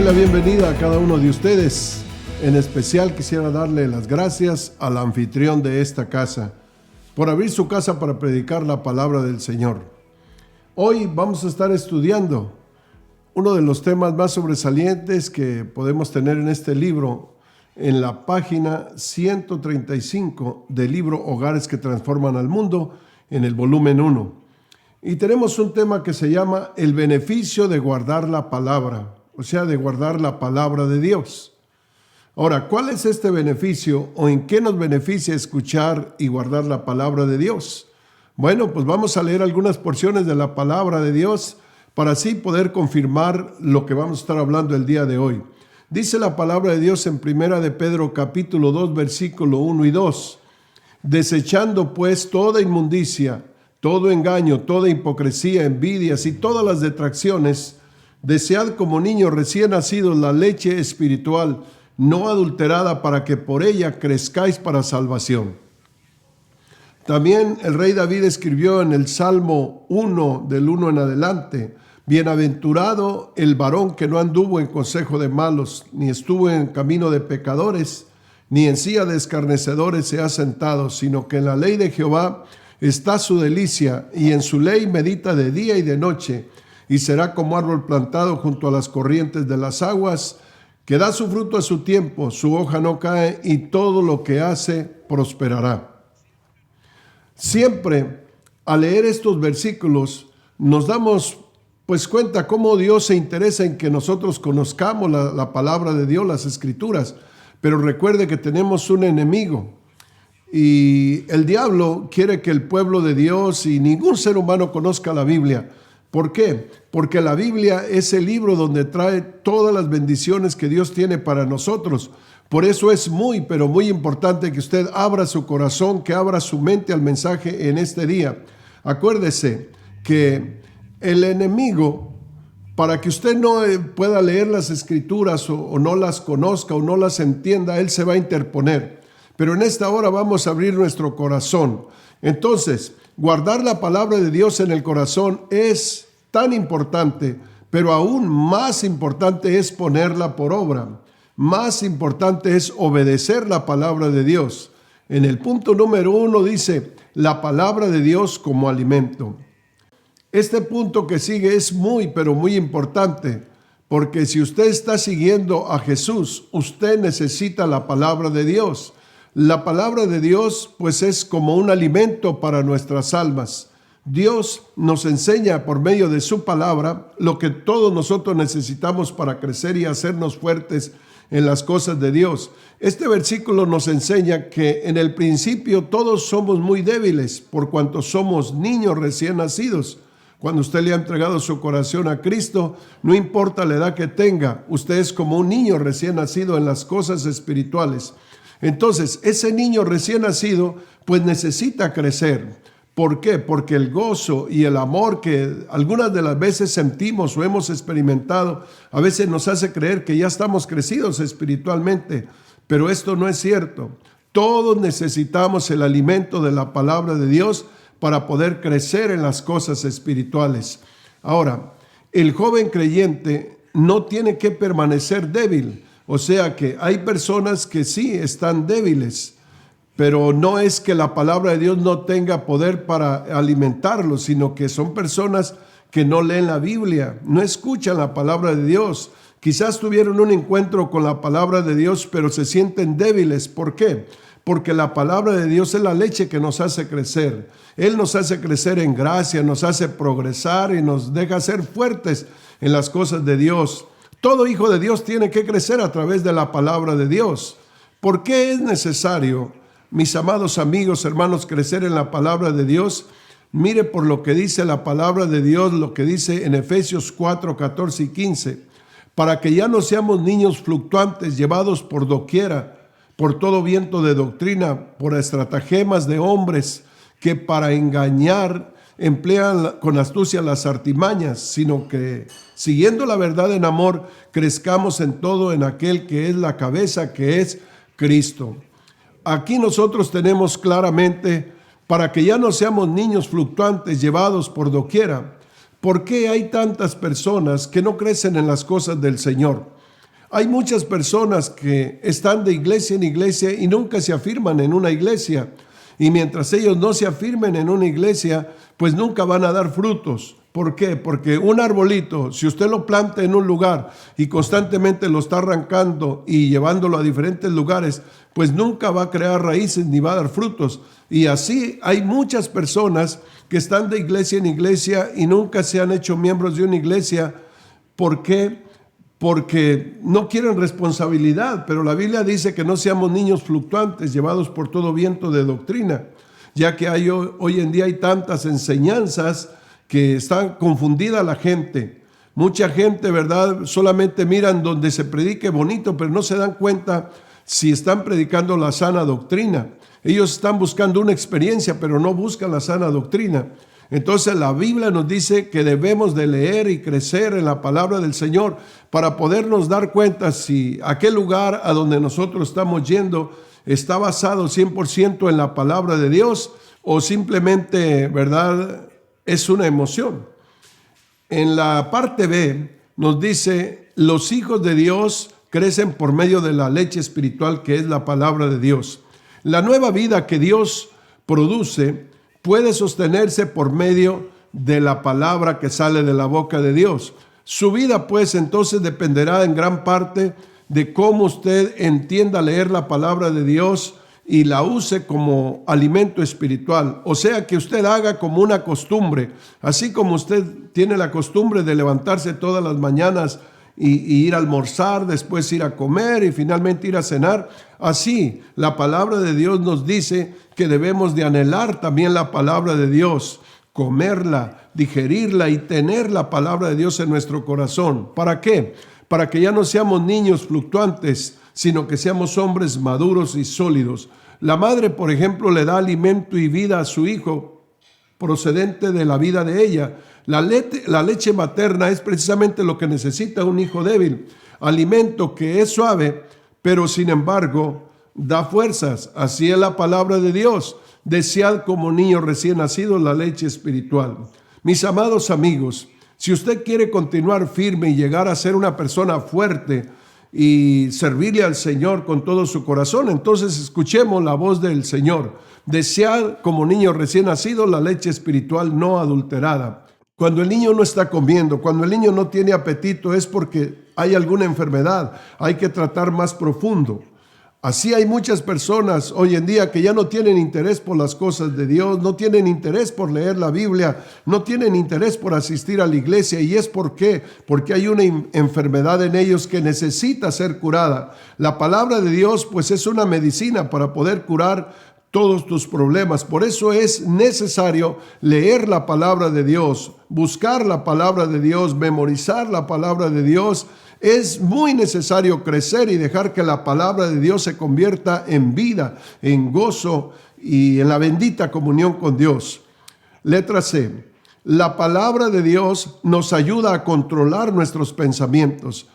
la bienvenida a cada uno de ustedes. En especial quisiera darle las gracias al anfitrión de esta casa por abrir su casa para predicar la palabra del Señor. Hoy vamos a estar estudiando uno de los temas más sobresalientes que podemos tener en este libro, en la página 135 del libro Hogares que Transforman al Mundo, en el volumen 1. Y tenemos un tema que se llama el beneficio de guardar la palabra, o sea, de guardar la palabra de Dios. Ahora, ¿cuál es este beneficio o en qué nos beneficia escuchar y guardar la palabra de Dios? Bueno, pues vamos a leer algunas porciones de la palabra de Dios para así poder confirmar lo que vamos a estar hablando el día de hoy. Dice la palabra de Dios en 1 de Pedro capítulo 2, versículo 1 y 2. Desechando pues toda inmundicia, todo engaño, toda hipocresía, envidias y todas las detracciones, desead como niños recién nacidos la leche espiritual, no adulterada, para que por ella crezcáis para salvación. También el rey David escribió en el Salmo 1, del 1 en adelante: bienaventurado el varón que no anduvo en consejo de malos, ni estuvo en camino de pecadores, ni en silla de escarnecedores se ha sentado, sino que en la ley de Jehová está su delicia, y en su ley medita de día y de noche, y será como árbol plantado junto a las corrientes de las aguas, que da su fruto a su tiempo, su hoja no cae, y todo lo que hace prosperará. Siempre al leer estos versículos nos damos cuenta cómo Dios se interesa en que nosotros conozcamos la palabra de Dios, las Escrituras. Pero recuerde que tenemos un enemigo, y el diablo quiere que el pueblo de Dios y ningún ser humano conozca la Biblia. ¿Por qué? Porque la Biblia es el libro donde trae todas las bendiciones que Dios tiene para nosotros. Por eso es muy, pero muy importante que usted abra su corazón, que abra su mente al mensaje en este día. Acuérdese que el enemigo, para que usted no pueda leer las Escrituras o no las conozca o no las entienda, él se va a interponer. Pero en esta hora vamos a abrir nuestro corazón. Entonces, guardar la palabra de Dios en el corazón es tan importante, pero aún más importante es ponerla por obra. Más importante es obedecer la palabra de Dios. En el punto número 1 dice, la palabra de Dios como alimento. Este punto que sigue es muy, pero muy importante, porque si usted está siguiendo a Jesús, usted necesita la palabra de Dios. La palabra de Dios, pues, es como un alimento para nuestras almas. Dios nos enseña por medio de su palabra lo que todos nosotros necesitamos para crecer y hacernos fuertes en las cosas de Dios. Este versículo nos enseña que en el principio todos somos muy débiles, por cuanto somos niños recién nacidos. Cuando usted le ha entregado su corazón a Cristo, no importa la edad que tenga, usted es como un niño recién nacido en las cosas espirituales. Entonces, ese niño recién nacido, pues necesita crecer. ¿Por qué? Porque el gozo y el amor que algunas de las veces sentimos o hemos experimentado, a veces nos hace creer que ya estamos crecidos espiritualmente, pero esto no es cierto. Todos necesitamos el alimento de la palabra de Dios para poder crecer en las cosas espirituales. Ahora, el joven creyente no tiene que permanecer débil. O sea que hay personas que sí están débiles, pero no es que la palabra de Dios no tenga poder para alimentarlos, sino que son personas que no leen la Biblia, no escuchan la palabra de Dios. Quizás tuvieron un encuentro con la palabra de Dios, pero se sienten débiles. ¿Por qué? Porque la palabra de Dios es la leche que nos hace crecer. Él nos hace crecer en gracia, nos hace progresar y nos deja ser fuertes en las cosas de Dios. Todo hijo de Dios tiene que crecer a través de la palabra de Dios. ¿Por qué es necesario, mis amados amigos, hermanos, crecer en la palabra de Dios? Mire por lo que dice la palabra de Dios, lo que dice en Efesios 4, 14 y 15. Para que ya no seamos niños fluctuantes, llevados por doquiera, por todo viento de doctrina, por estratagemas de hombres que para engañar emplean con astucia las artimañas, sino que, siguiendo la verdad en amor, crezcamos en todo en aquel que es la cabeza, que es Cristo. Aquí nosotros tenemos claramente, para que ya no seamos niños fluctuantes llevados por doquiera. ¿Por qué hay tantas personas que no crecen en las cosas del Señor? Hay muchas personas que están de iglesia en iglesia y nunca se afirman en una iglesia. Y mientras ellos no se afirmen en una iglesia, pues nunca van a dar frutos. ¿Por qué? Porque un arbolito, si usted lo planta en un lugar y constantemente lo está arrancando y llevándolo a diferentes lugares, pues nunca va a crear raíces ni va a dar frutos. Y así hay muchas personas que están de iglesia en iglesia y nunca se han hecho miembros de una iglesia. ¿Por qué? Porque no quieren responsabilidad, pero la Biblia dice que no seamos niños fluctuantes llevados por todo viento de doctrina, ya que hoy en día hay tantas enseñanzas que están confundida la gente. Mucha gente, ¿verdad?, solamente miran donde se predique bonito, pero no se dan cuenta si están predicando la sana doctrina. Ellos están buscando una experiencia, pero no buscan la sana doctrina. Entonces la Biblia nos dice que debemos de leer y crecer en la palabra del Señor para podernos dar cuenta si aquel lugar a donde nosotros estamos yendo está basado 100% en la palabra de Dios o simplemente, ¿verdad?, es una emoción. En la parte B nos dice, los hijos de Dios crecen por medio de la leche espiritual que es la palabra de Dios. La nueva vida que Dios produce puede sostenerse por medio de la palabra que sale de la boca de Dios. Su vida pues entonces dependerá en gran parte de cómo usted entienda leer la palabra de Dios y la use como alimento espiritual. O sea, que usted haga como una costumbre, así como usted tiene la costumbre de levantarse todas las mañanas y ir a almorzar, después ir a comer y finalmente ir a cenar. Así, la palabra de Dios nos dice que debemos de anhelar también la palabra de Dios, comerla, digerirla y tener la palabra de Dios en nuestro corazón. ¿Para qué? Para que ya no seamos niños fluctuantes, sino que seamos hombres maduros y sólidos. La madre, por ejemplo, le da alimento y vida a su hijo procedente de la vida de ella. La leche materna es precisamente lo que necesita un hijo débil, alimento que es suave, pero sin embargo da fuerzas. Así es la palabra de Dios. Desead como niño recién nacido la leche espiritual. Mis amados amigos, si usted quiere continuar firme y llegar a ser una persona fuerte y servirle al Señor con todo su corazón, entonces escuchemos la voz del Señor. Desead como niño recién nacido la leche espiritual no adulterada. Cuando el niño no está comiendo, cuando el niño no tiene apetito, es porque hay alguna enfermedad, hay que tratar más profundo. Así hay muchas personas hoy en día que ya no tienen interés por las cosas de Dios, no tienen interés por leer la Biblia, no tienen interés por asistir a la iglesia. ¿Y es por qué? Porque hay una enfermedad en ellos que necesita ser curada. La palabra de Dios pues es una medicina para poder curar todos tus problemas. Por eso es necesario leer la palabra de Dios, buscar la palabra de Dios, memorizar la palabra de Dios. Es muy necesario crecer y dejar que la palabra de Dios se convierta en vida, en gozo y en la bendita comunión con Dios. Letra C. La palabra de Dios nos ayuda a controlar nuestros pensamientos.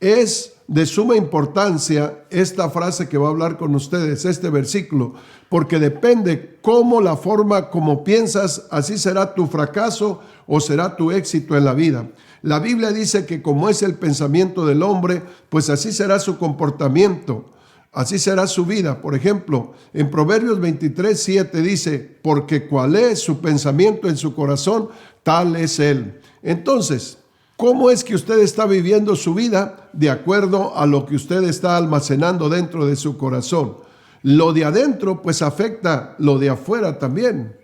Es de suma importancia esta frase que va a hablar con ustedes, este versículo, porque depende cómo la forma como piensas, así será tu fracaso o será tu éxito en la vida. La Biblia dice que como es el pensamiento del hombre, pues así será su comportamiento, así será su vida. Por ejemplo, en Proverbios 23:7 dice, porque cuál es su pensamiento en su corazón, tal es él. Entonces, ¿cómo es que usted está viviendo su vida? De acuerdo a lo que usted está almacenando dentro de su corazón. Lo de adentro pues afecta lo de afuera también.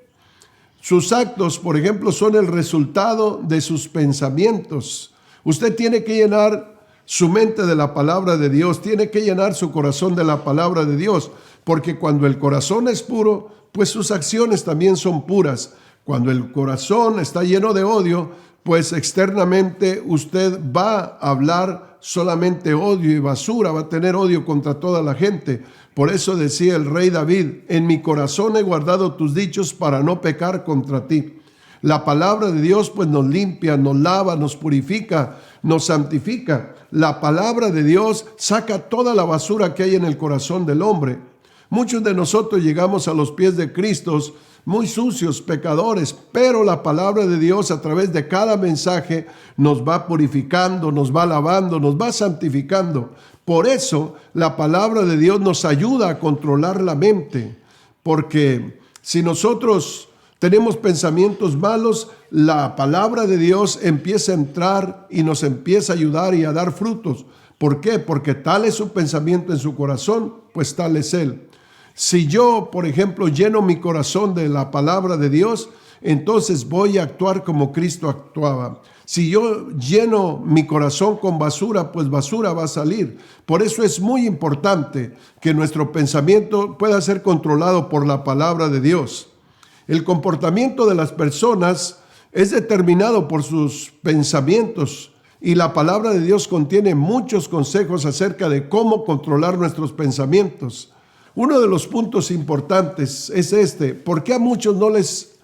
Sus actos, por ejemplo, son el resultado de sus pensamientos. Usted tiene que llenar su mente de la palabra de Dios, tiene que llenar su corazón de la palabra de Dios, porque cuando el corazón es puro, pues sus acciones también son puras. Cuando el corazón está lleno de odio, pues externamente usted va a hablar solamente odio y basura, va a tener odio contra toda la gente. Por eso decía el rey David, en mi corazón he guardado tus dichos para no pecar contra ti. La palabra de Dios pues nos limpia, nos lava, nos purifica, nos santifica. La palabra de Dios saca toda la basura que hay en el corazón del hombre. Muchos de nosotros llegamos a los pies de Cristo muy sucios, pecadores, pero la palabra de Dios a través de cada mensaje nos va purificando, nos va lavando, nos va santificando. Por eso la palabra de Dios nos ayuda a controlar la mente, porque si nosotros tenemos pensamientos malos, la palabra de Dios empieza a entrar y nos empieza a ayudar y a dar frutos. ¿Por qué? Porque tal es su pensamiento en su corazón, pues tal es él. Si yo, por ejemplo, lleno mi corazón de la palabra de Dios, entonces voy a actuar como Cristo actuaba. Si yo lleno mi corazón con basura, pues basura va a salir. Por eso es muy importante que nuestro pensamiento pueda ser controlado por la palabra de Dios. El comportamiento de las personas es determinado por sus pensamientos y la palabra de Dios contiene muchos consejos acerca de cómo controlar nuestros pensamientos. Uno de los puntos importantes es ¿por qué a muchos no les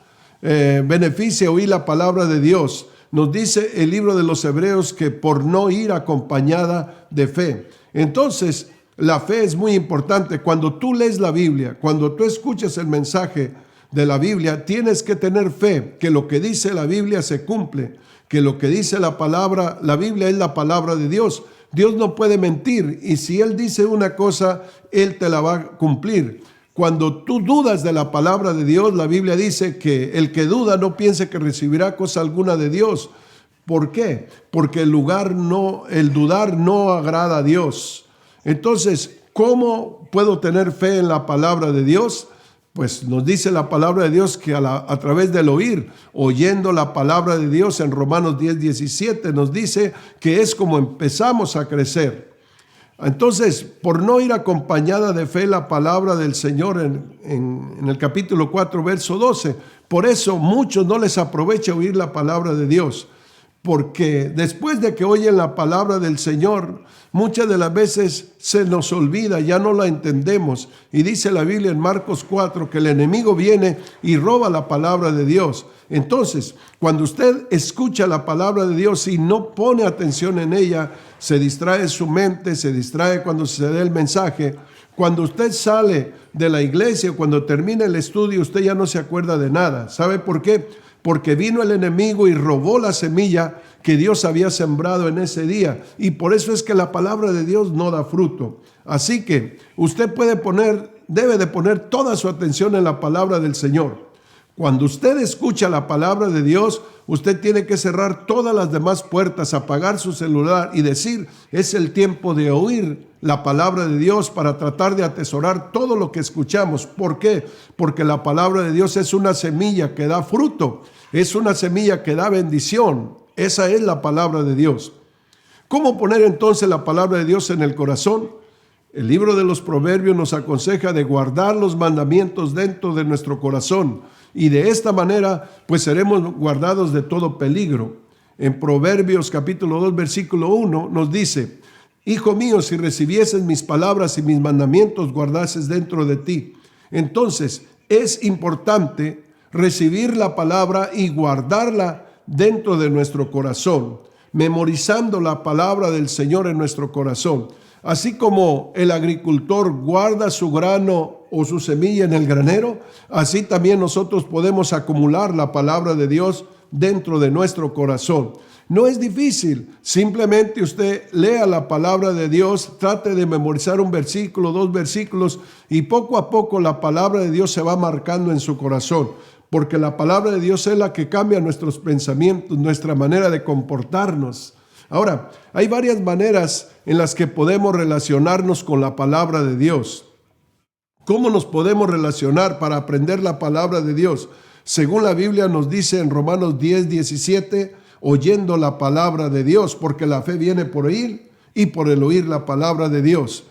beneficia oír la palabra de Dios? Nos dice el libro de los Hebreos que por no ir acompañada de fe. Entonces, la fe es muy importante. Cuando tú lees la Biblia, cuando tú escuchas el mensaje de la Biblia, tienes que tener fe que lo que dice la Biblia se cumple, que lo que dice la palabra, la Biblia es la palabra de Dios. Dios no puede mentir y si Él dice una cosa, Él te la va a cumplir. Cuando tú dudas de la palabra de Dios, la Biblia dice que el que duda no piense que recibirá cosa alguna de Dios. ¿Por qué? Porque el dudar no agrada a Dios. Entonces, ¿cómo puedo tener fe en la palabra de Dios? Pues nos dice la palabra de Dios que a través del oír, oyendo la palabra de Dios en Romanos 10:17, nos dice que es como empezamos a crecer. Entonces, por no ir acompañada de fe la palabra del Señor en el capítulo 4, verso 12, por eso muchos no les aprovecha oír la palabra de Dios. Porque después de que oyen la palabra del Señor, muchas de las veces se nos olvida, ya no la entendemos. Y dice la Biblia en Marcos 4 que el enemigo viene y roba la palabra de Dios. Entonces, cuando usted escucha la palabra de Dios y no pone atención en ella, se distrae su mente, se distrae cuando se da el mensaje. Cuando usted sale de la iglesia, cuando termina el estudio, usted ya no se acuerda de nada. ¿Sabe por qué? Porque vino el enemigo y robó la semilla que Dios había sembrado en ese día. Y por eso es que la palabra de Dios no da fruto. Así que usted debe de poner toda su atención en la palabra del Señor. Cuando usted escucha la palabra de Dios, usted tiene que cerrar todas las demás puertas, apagar su celular y decir, es el tiempo de oír la palabra de Dios para tratar de atesorar todo lo que escuchamos. ¿Por qué? Porque la palabra de Dios es una semilla que da fruto, es una semilla que da bendición. Esa es la palabra de Dios. ¿Cómo poner entonces la palabra de Dios en el corazón? El libro de los Proverbios nos aconseja de guardar los mandamientos dentro de nuestro corazón. Y de esta manera, pues seremos guardados de todo peligro. En Proverbios capítulo 2, versículo 1 nos dice, Hijo mío, si recibieses mis palabras y mis mandamientos guardases dentro de ti. Entonces, es importante recibir la palabra y guardarla dentro de nuestro corazón, memorizando la palabra del Señor en nuestro corazón. Así como el agricultor guarda su grano o su semilla en el granero, así también nosotros podemos acumular la palabra de Dios dentro de nuestro corazón. No es difícil, simplemente usted lea la palabra de Dios, trate de memorizar un versículo, 2 versículos y poco a poco la palabra de Dios se va marcando en su corazón, porque la palabra de Dios es la que cambia nuestros pensamientos, nuestra manera de comportarnos. Ahora, hay varias maneras en las que podemos relacionarnos con la palabra de Dios. ¿Cómo nos podemos relacionar para aprender la palabra de Dios? Según la Biblia nos dice en Romanos 10:17, oyendo la palabra de Dios, porque la fe viene por oír y por el oír la palabra de Dios.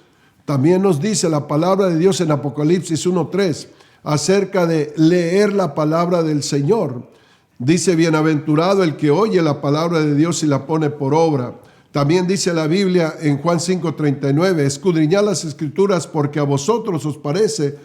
También nos dice la palabra de Dios en Apocalipsis 1:3 acerca de leer la palabra del Señor. Dice, bienaventurado el que oye la palabra de Dios y la pone por obra. También dice la Biblia en Juan 5:39, escudriñad las Escrituras porque a vosotros os parece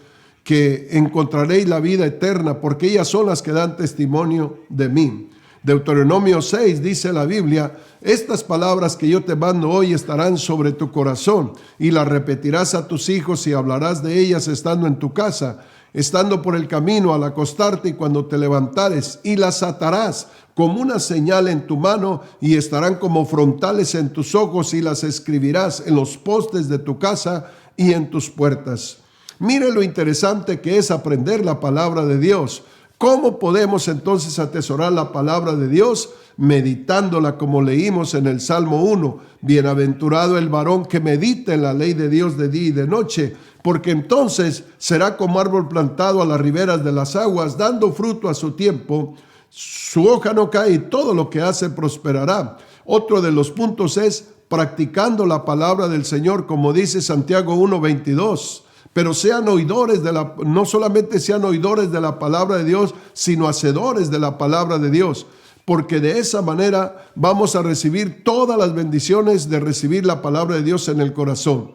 que encontraréis la vida eterna, porque ellas son las que dan testimonio de mí. Deuteronomio 6 dice la Biblia: estas palabras que yo te mando hoy estarán sobre tu corazón, y las repetirás a tus hijos y hablarás de ellas estando en tu casa, estando por el camino, al acostarte y cuando te levantares, y las atarás como una señal en tu mano y estarán como frontales en tus ojos, y las escribirás en los postes de tu casa y en tus puertas. Mire lo interesante que es aprender la palabra de Dios. ¿Cómo podemos entonces atesorar la palabra de Dios? Meditándola, como leímos en el Salmo 1. Bienaventurado el varón que medita en la ley de Dios de día y de noche, porque entonces será como árbol plantado a las riberas de las aguas, dando fruto a su tiempo. Su hoja no cae y todo lo que hace prosperará. Otro de los puntos es practicando la palabra del Señor, como dice Santiago 1:22. Pero sean oidores no solamente sean oidores de la palabra de Dios, sino hacedores de la palabra de Dios, porque de esa manera vamos a recibir todas las bendiciones de recibir la palabra de Dios en el corazón.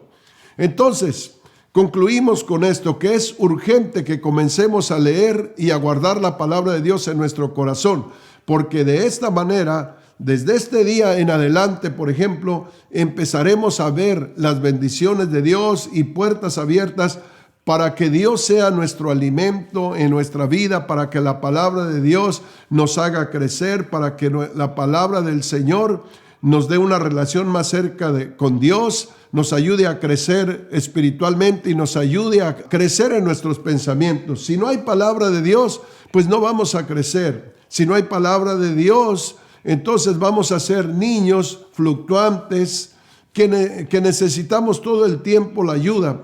Entonces, concluimos con esto, que es urgente que comencemos a leer y a guardar la palabra de Dios en nuestro corazón, porque de esta manera, desde este día en adelante, por ejemplo, empezaremos a ver las bendiciones de Dios y puertas abiertas para que Dios sea nuestro alimento en nuestra vida, para que la palabra de Dios nos haga crecer, para que la palabra del Señor nos dé una relación más cerca con Dios, nos ayude a crecer espiritualmente y nos ayude a crecer en nuestros pensamientos. Si no hay palabra de Dios, pues no vamos a crecer. Si no hay palabra de Dios, entonces vamos a ser niños fluctuantes que necesitamos todo el tiempo la ayuda.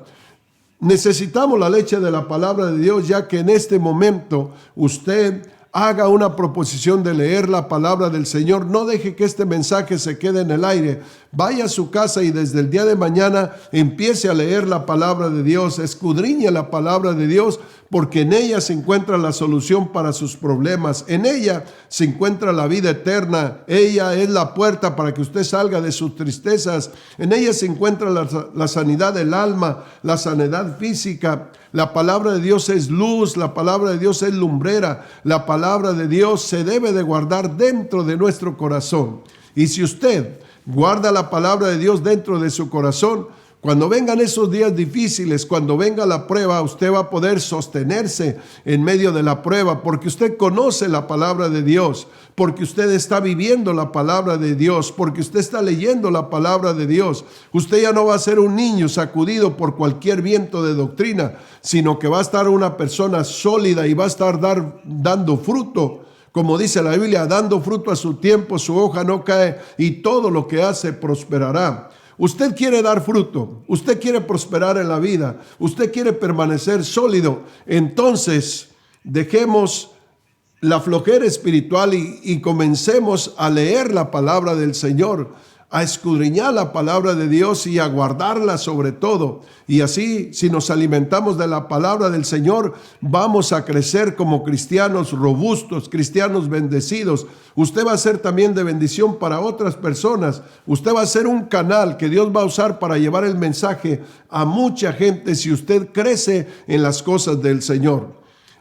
Necesitamos la leche de la palabra de Dios, ya que en este momento usted haga una proposición de leer la palabra del Señor. No deje que este mensaje se quede en el aire. Vaya a su casa y desde el día de mañana empiece a leer la palabra de Dios. Escudriñe la palabra de Dios, porque en ella se encuentra la solución para sus problemas. En ella se encuentra la vida eterna. Ella es la puerta para que usted salga de sus tristezas. En ella se encuentra la sanidad del alma, la sanidad física. La palabra de Dios es luz, la palabra de Dios es lumbrera. La palabra de Dios se debe de guardar dentro de nuestro corazón. Y si usted guarda la palabra de Dios dentro de su corazón, cuando vengan esos días difíciles, cuando venga la prueba, usted va a poder sostenerse en medio de la prueba, porque usted conoce la palabra de Dios, porque usted está viviendo la palabra de Dios, porque usted está leyendo la palabra de Dios. Usted ya no va a ser un niño sacudido por cualquier viento de doctrina, sino que va a estar una persona sólida y va a estar dando fruto. Como dice la Biblia, dando fruto a su tiempo, su hoja no cae y todo lo que hace prosperará. Usted quiere dar fruto, usted quiere prosperar en la vida, usted quiere permanecer sólido. Entonces, dejemos la flojera espiritual y comencemos a leer la palabra del Señor, a escudriñar la palabra de Dios y a guardarla sobre todo. Y así, si nos alimentamos de la palabra del Señor, vamos a crecer como cristianos robustos, cristianos bendecidos. Usted va a ser también de bendición para otras personas. Usted va a ser un canal que Dios va a usar para llevar el mensaje a mucha gente si usted crece en las cosas del Señor.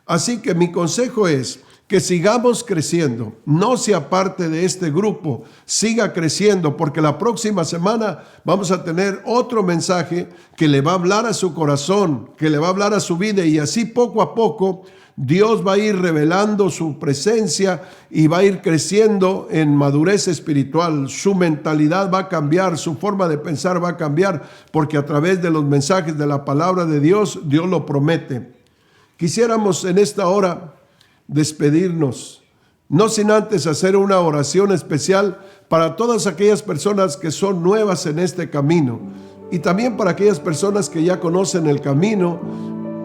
Así que mi consejo es que sigamos creciendo, no se aparte de este grupo, siga creciendo, porque la próxima semana vamos a tener otro mensaje que le va a hablar a su corazón, que le va a hablar a su vida, y así poco a poco Dios va a ir revelando su presencia y va a ir creciendo en madurez espiritual. Su mentalidad va a cambiar, su forma de pensar va a cambiar, porque a través de los mensajes de la palabra de Dios, Dios lo promete. Quisiéramos en esta hora despedirnos, no sin antes hacer una oración especial para todas aquellas personas que son nuevas en este camino y también para aquellas personas que ya conocen el camino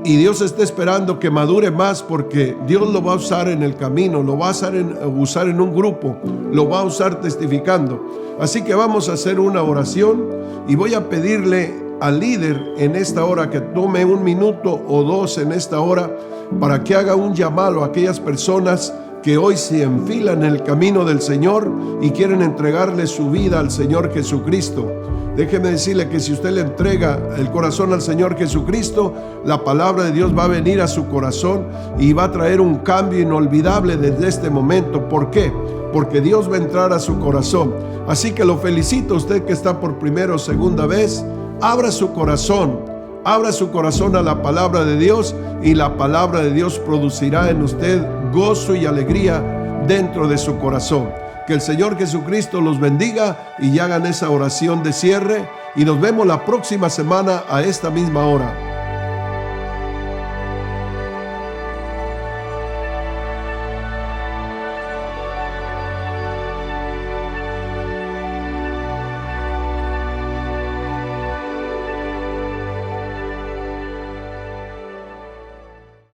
y Dios está esperando que madure más, porque Dios lo va a usar en el camino, lo va a usar en un grupo, lo va a usar testificando. Así que vamos a hacer una oración y voy a pedirle al líder en esta hora que tome 1 minuto o 2 en esta hora para que haga un llamado a aquellas personas que hoy se enfilan en el camino del Señor y quieren entregarle su vida al Señor Jesucristo. Déjeme decirle que si usted le entrega el corazón al Señor Jesucristo, la palabra de Dios va a venir a su corazón y va a traer un cambio inolvidable desde este momento. ¿Por qué? Porque Dios va a entrar a su corazón. Así que lo felicito a usted que está por primera o segunda vez. Abra su corazón a la palabra de Dios, y la palabra de Dios producirá en usted gozo y alegría dentro de su corazón. Que el Señor Jesucristo los bendiga y hagan esa oración de cierre, y nos vemos la próxima semana a esta misma hora.